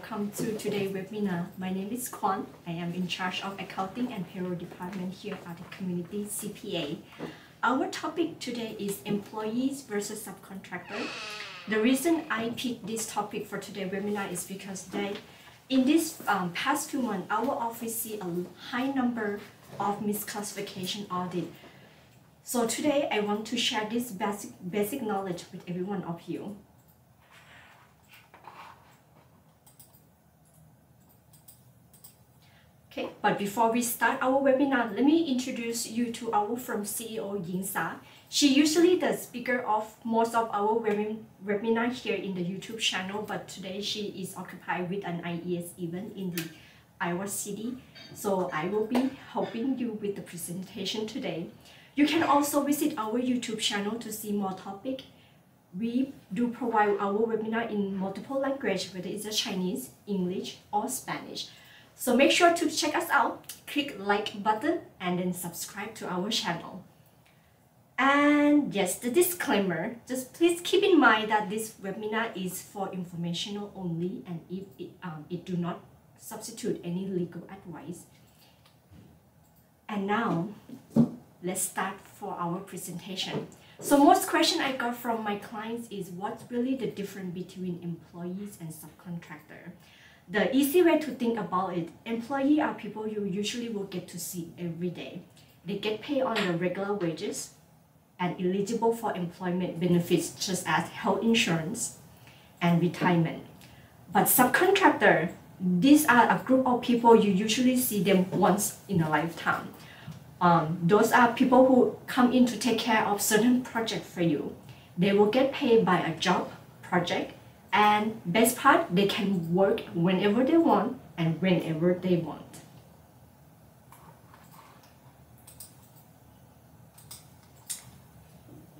welcome to today's webinar. My name is Kwan. I am in charge of Accounting and Payroll Department here at the Community CPA. Our topic today is employees versus subcontractor. The reason I picked this topic for today's webinar is because in this past few months, our office see a high number of misclassification audit. So today I want to share this basic knowledge with every one of you. Okay, but before we start our webinar, let me introduce you to our firm CEO, Yingsa. She usually the speaker of most of our webinar here in the YouTube channel, but today she is occupied with an IES event in the Iowa City. So I will be helping you with the presentation today. You can also visit our YouTube channel to see more topics. We do provide our webinar in multiple languages, whether it's a Chinese, English, or Spanish. So make sure to check us out, click like button, and then subscribe to our channel. And yes, the disclaimer, just please keep in mind that this webinar is for informational only, and it do not substitute any legal advice. And now, let's start for our presentation. So most question I got from my clients is what's really the difference between employees and subcontractor? The easy way to think about it, employee are people you usually will get to see every day. They get paid on the regular wages and eligible for employment benefits such as health insurance and retirement. But subcontractor, these are a group of people you usually see them once in a lifetime. Those are people who come in to take care of certain project for you. They will get paid by a job, project, and best part, they can work whenever they want and whenever they want.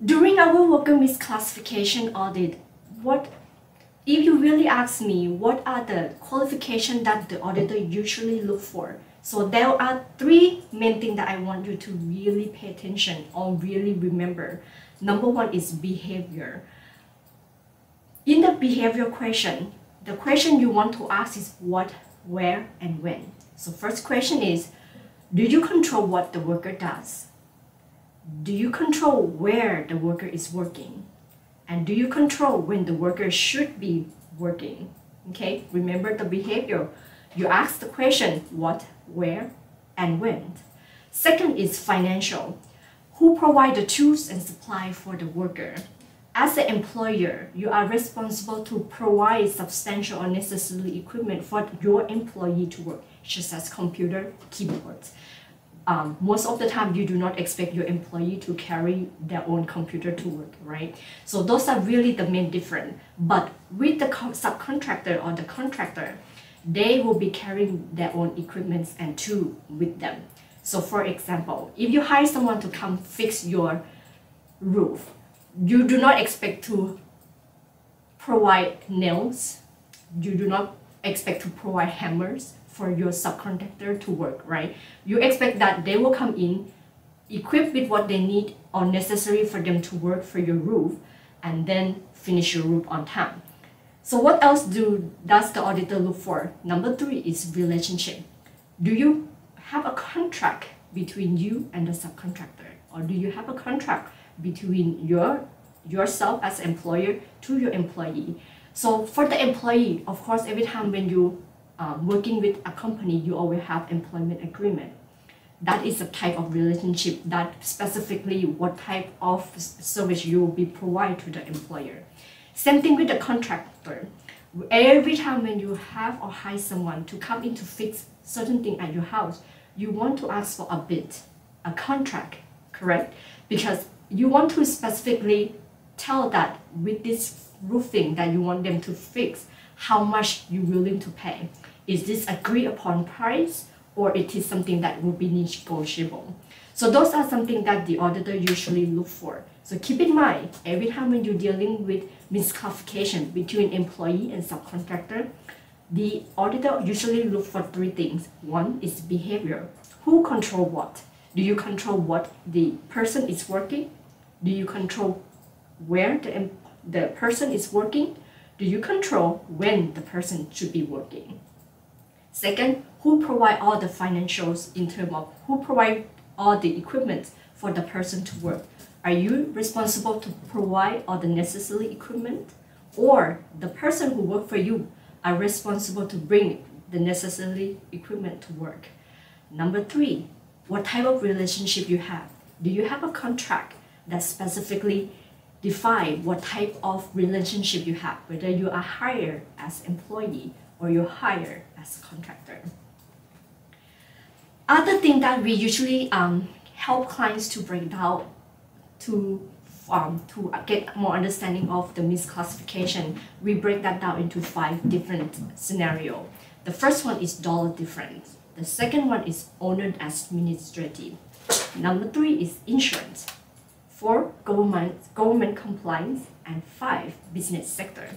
During our worker misclassification audit, if you really ask me, what are the qualifications that the auditor usually look for? So there are three main things that I want you to really pay attention or really remember. Number one is behavior. In the behavior question, the question you want to ask is what, where, and when. So first question is, do you control what the worker does? Do you control where the worker is working? And do you control when the worker should be working? Okay, remember the behavior. You ask the question, what, where, and when. Second is financial. Who provide the tools and supply for the worker? As an employer, you are responsible to provide substantial or necessary equipment for your employee to work, such as computer, keyboards. Most of the time, you do not expect your employee to carry their own computer to work, right? So those are really the main difference. But with the subcontractor or the contractor, they will be carrying their own equipment and tools with them. So for example, if you hire someone to come fix your roof, you do not expect to provide nails. You do not expect to provide hammers for your subcontractor to work, right? You expect that they will come in, equipped with what they need or necessary for them to work for your roof, and then finish your roof on time. So what else does the auditor look for? Number three is relationship. Do you have a contract between you and the subcontractor? Or do you have a contract between yourself as employer to your employee? So for the employee, of course, every time when you working with a company, you always have employment agreement. That is a type of relationship that specifically what type of service you will be provided to the employer. Same thing with the contractor. Every time when you have or hire someone to come in to fix certain thing at your house, you want to ask for a bid, a contract, correct? Because you want to specifically tell that with this roofing that you want them to fix, how much you're willing to pay. Is this agreed upon price or it is something that will be negotiable? So those are something that the auditor usually look for. So keep in mind, every time when you're dealing with misclassification between employee and subcontractor, the auditor usually look for three things. One is behavior. Who control what? Do you control what the person is working? Do you control where the person is working? Do you control when the person should be working? Second, who provide all the financials in terms of who provide all the equipment for the person to work? Are you responsible to provide all the necessary equipment, or the person who work for you are responsible to bring the necessary equipment to work? Number three, what type of relationship you have? Do you have a contract that specifically define what type of relationship you have, whether you are hired as employee or you're hired as a contractor? Other thing that we usually help clients to break down to get more understanding of the misclassification, we break that down into 5 different scenarios. The first one is dollar difference. The second one is owner administrative. Number 3 is insurance. 4, government compliance, and 5, business sector.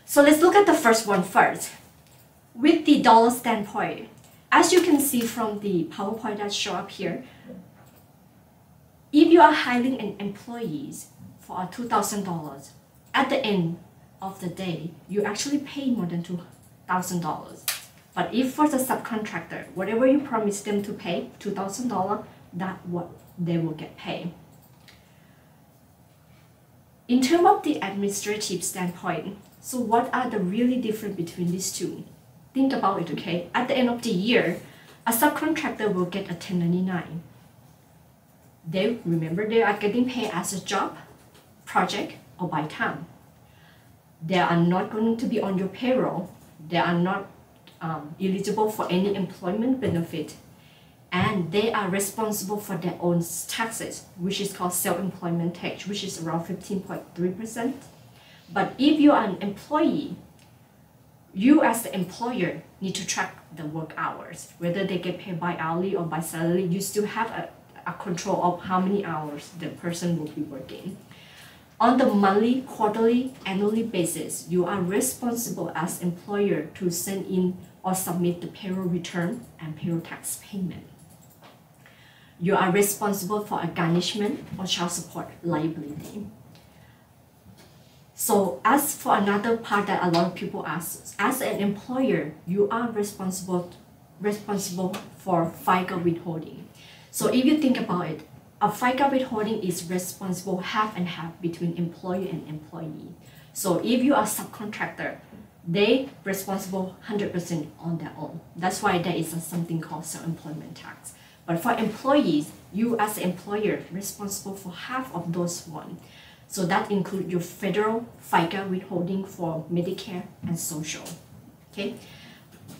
So let's look at the first one first. With the dollar standpoint, as you can see from the PowerPoint that show up here, if you are hiring an employee for $2,000, at the end of the day, you actually pay more than $2,000. But if for the subcontractor, whatever you promise them to pay, $2,000, that's what they will get paid. In terms of the administrative standpoint, so what are the really difference between these two? Think about it, okay? At the end of the year, a subcontractor will get a 1099. They are getting paid as a job, project, or by time. They are not going to be on your payroll. They are not eligible for any employment benefit. And they are responsible for their own taxes, which is called self-employment tax, which is around 15.3%. But if you are an employee, you as the employer need to track the work hours. Whether they get paid by hourly or by salary, you still have a control of how many hours the person will be working. On the monthly, quarterly, annually basis, you are responsible as employer to send in or submit the payroll return and payroll tax payment. You are responsible for a garnishment or child support liability. So as for another part that a lot of people ask, as an employer, you are responsible for FICA withholding. So if you think about it, a FICA withholding is responsible half and half between employer and employee. So if you are a subcontractor, they responsible 100% on their own. That's why there is something called self-employment tax. But for employees, you as an employer responsible for half of those one. So that includes your federal FICA withholding for Medicare and social. Okay.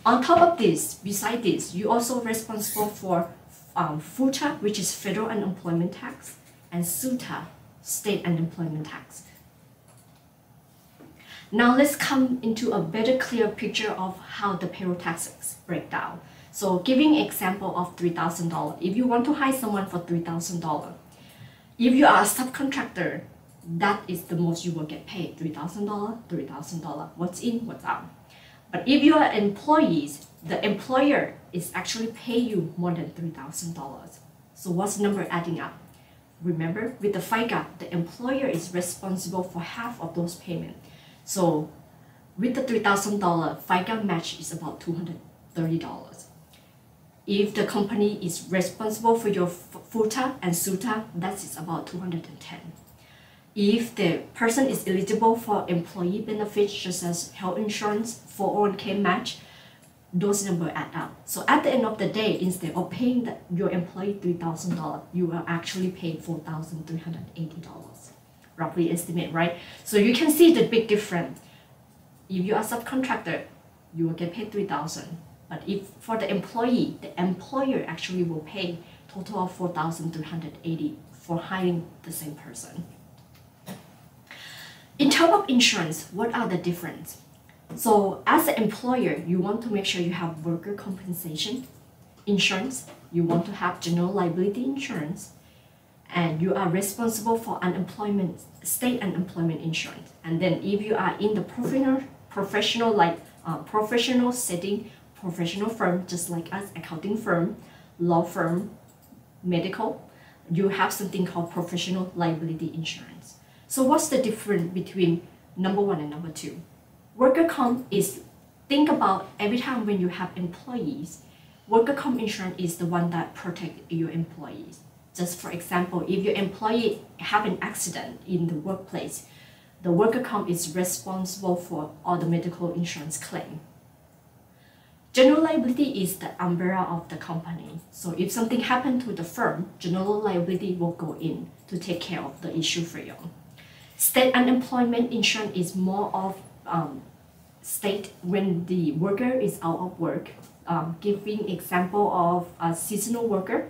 On top of this, beside this, you also responsible for FUTA, which is federal unemployment tax, and SUTA, state unemployment tax. Now let's come into a better clear picture of how the payroll taxes break down. So giving an example of $3,000, if you want to hire someone for $3,000, if you are a subcontractor, that is the most you will get paid, $3,000, $3,000, what's in, what's out. But if you are employees, the employer is actually pay you more than $3,000. So what's the number adding up? Remember, with the FICA, the employer is responsible for half of those payments. So with the $3,000, FICA match is about $230. If the company is responsible for your FUTA and SUTA, that is about $210. If the person is eligible for employee benefits such as health insurance, 401k match, those numbers add up. So at the end of the day, instead of paying your employee $3,000, you will actually pay $4,380. Roughly estimate, right? So you can see the big difference. If you are a subcontractor, you will get paid $3,000. But if for the employee, the employer actually will pay total of $4,380 for hiring the same person. In terms of insurance, what are the difference? So as an employer, you want to make sure you have worker compensation insurance, you want to have general liability insurance, and you are responsible for unemployment, state unemployment insurance. And then if you are in the professional setting, professional firm, just like us, accounting firm, law firm, medical, you have something called professional liability insurance. So what's the difference between number 1 and number 2? Worker comp is, think about every time when you have employees, worker comp insurance is the one that protects your employees. Just for example, if your employee have an accident in the workplace, the worker comp is responsible for all the medical insurance claim. General liability is the umbrella of the company. So if something happened to the firm, general liability will go in to take care of the issue for you. State unemployment insurance is more of state when the worker is out of work. Giving example of a seasonal worker,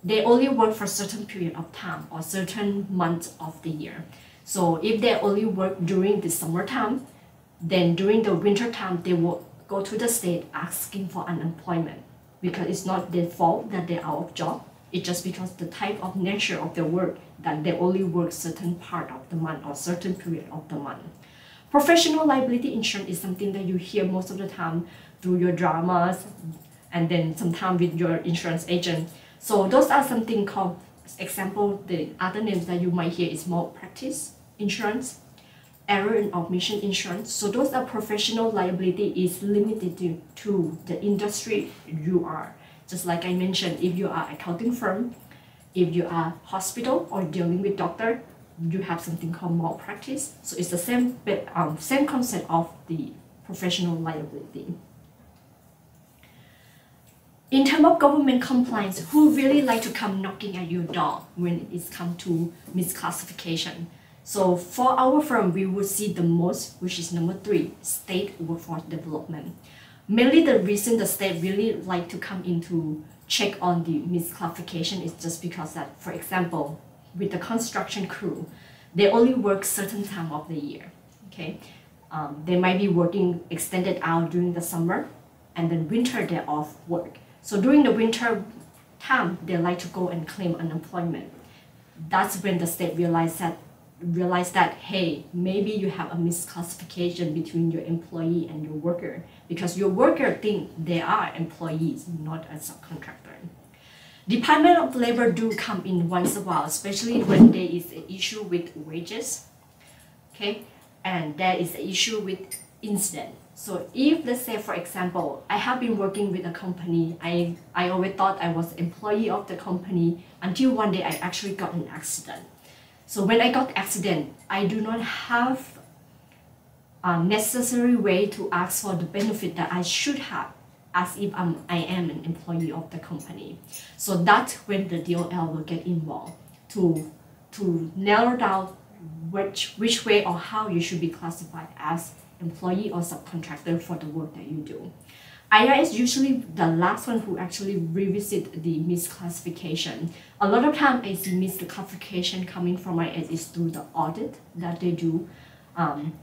they only work for a certain period of time or certain months of the year. So if they only work during the summertime, then during the winter time they will go to the state asking for unemployment, because it's not their fault that they're out of job. It's just because the type of nature of their work that they only work certain part of the month or certain period of the month. Professional liability insurance is something that you hear most of the time through your dramas and then sometimes with your insurance agent. So those are something called, example, the other names that you might hear is malpractice insurance, error and omission insurance. So those are professional liability is limited to the industry you are. Just like I mentioned, if you are accounting firm, if you are hospital or dealing with doctor, you have something called malpractice. So it's the same concept of the professional liability. In terms of government compliance, who really like to come knocking at your door when it's come to misclassification? So for our firm, we would see the most, which is number 3, state workforce development. Mainly the reason the state really like to come in to check on the misclassification is just because that, for example, with the construction crew, they only work certain time of the year, okay? They might be working extended out during the summer, and then winter they're off work. So during the winter time, they like to go and claim unemployment. That's when the state realized that, hey, maybe you have a misclassification between your employee and your worker, because your worker think they are employees, not a subcontractor. Department of Labor do come in once in a while, especially when there is an issue with wages, okay, and there is an issue with incident. So if, let's say, for example, I have been working with a company, I always thought I was employee of the company until one day I actually got an accident. So when I got accident, I do not have necessary way to ask for the benefit that I should have as if I am an employee of the company. So that's when the DOL will get involved to narrow down which way or how you should be classified as employee or subcontractor for the work that you do. IR is usually the last one who actually revisit the misclassification. A lot of time I see misclassification coming from IS is through the audit that they do.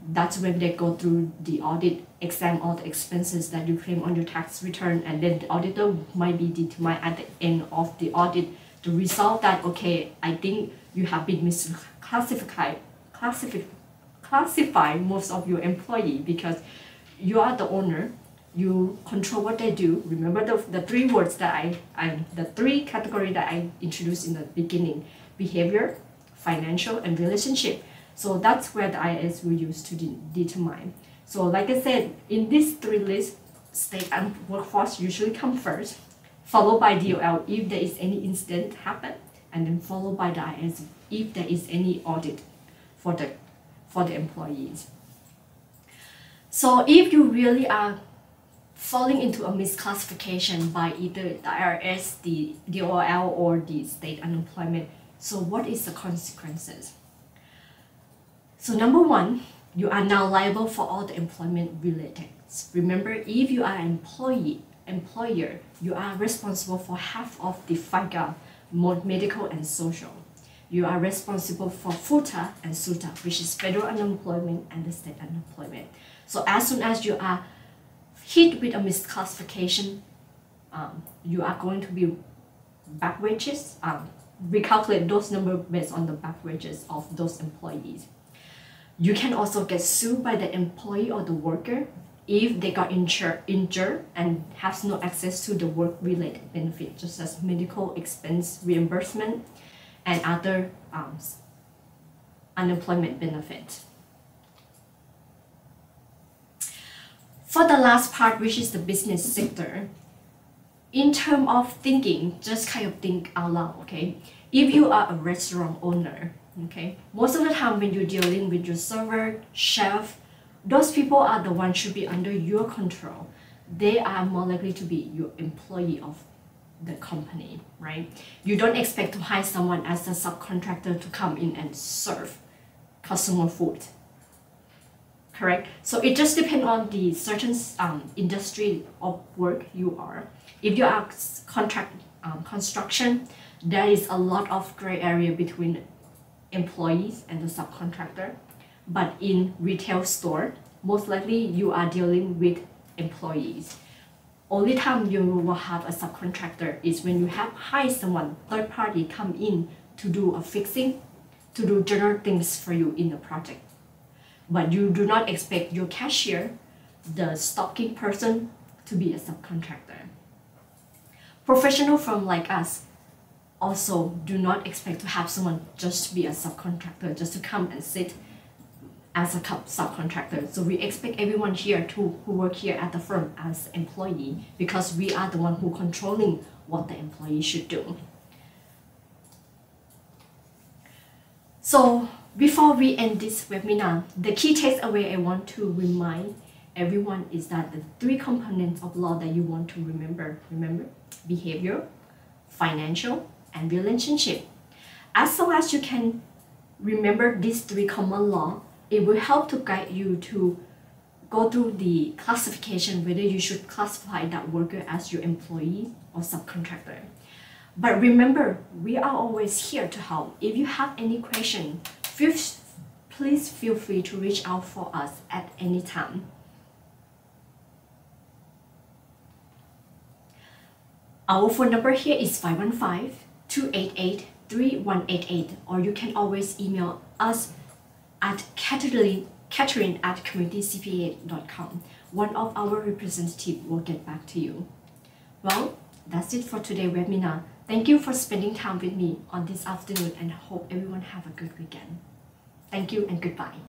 That's when they go through the audit, examine all the expenses that you claim on your tax return, and then the auditor might be determined at the end of the audit to resolve that, okay, I think you have been misclassified, classify most of your employee because you are the owner, you control what they do. Remember the 3 words that the 3 categories that I introduced in the beginning: behavior, financial, and relationship. So that's where the IS will use to determine. So like I said, in these 3 lists, state and workforce usually come first, followed by DOL if there is any incident happen, and then followed by the IS if there is any audit for the employees. So if you really are falling into a misclassification by either the IRS, the DOL, or the state unemployment, so what is the consequences? So number 1, you are now liable for all the employment related. Remember, if you are an employer, you are responsible for half of the FICA, medical and social. You are responsible for FUTA and SUTA, which is federal unemployment and the state unemployment. So as soon as you are hit with a misclassification, you are going to be back wages. We calculate those numbers based on the back wages of those employees. You can also get sued by the employee or the worker if they got injured and has no access to the work-related benefit, such as medical expense reimbursement and other unemployment benefits. For the last part, which is the business sector, in terms of thinking, just kind of think out loud, okay? If you are a restaurant owner, okay, most of the time when you're dealing with your server, chef, those people are the ones should be under your control. They are more likely to be your employee of the company, right? You don't expect to hire someone as a subcontractor to come in and serve customer food, correct? So it just depends on the certain industry of work you are. If you are construction, there is a lot of gray area between employees and the subcontractor. But in retail store, most likely you are dealing with employees. Only time you will have a subcontractor is when you have hired someone, third party, come in to do a fixing, to do general things for you in the project. But you do not expect your cashier, the stocking person, to be a subcontractor. Professional firm like us also do not expect to have someone just to be a subcontractor, just to come and sit as a subcontractor. So we expect everyone here who work here at the firm as employee, because we are the one who controlling what the employee should do. So before we end this webinar, the key takeaway I want to remind everyone is that the 3 components of law that you want to remember, behavior, financial, and relationship. As long as you can remember these 3 common laws, it will help to guide you to go through the classification, whether you should classify that worker as your employee or subcontractor. But remember, we are always here to help. If you have any question, please feel free to reach out for us at any time. Our phone number here is 515-288-3188, or you can always email us at Catherine@communitycpa.com. One of our representatives will get back to you. Well, that's it for today's webinar. Thank you for spending time with me on this afternoon, and hope everyone have a good weekend. Thank you and goodbye.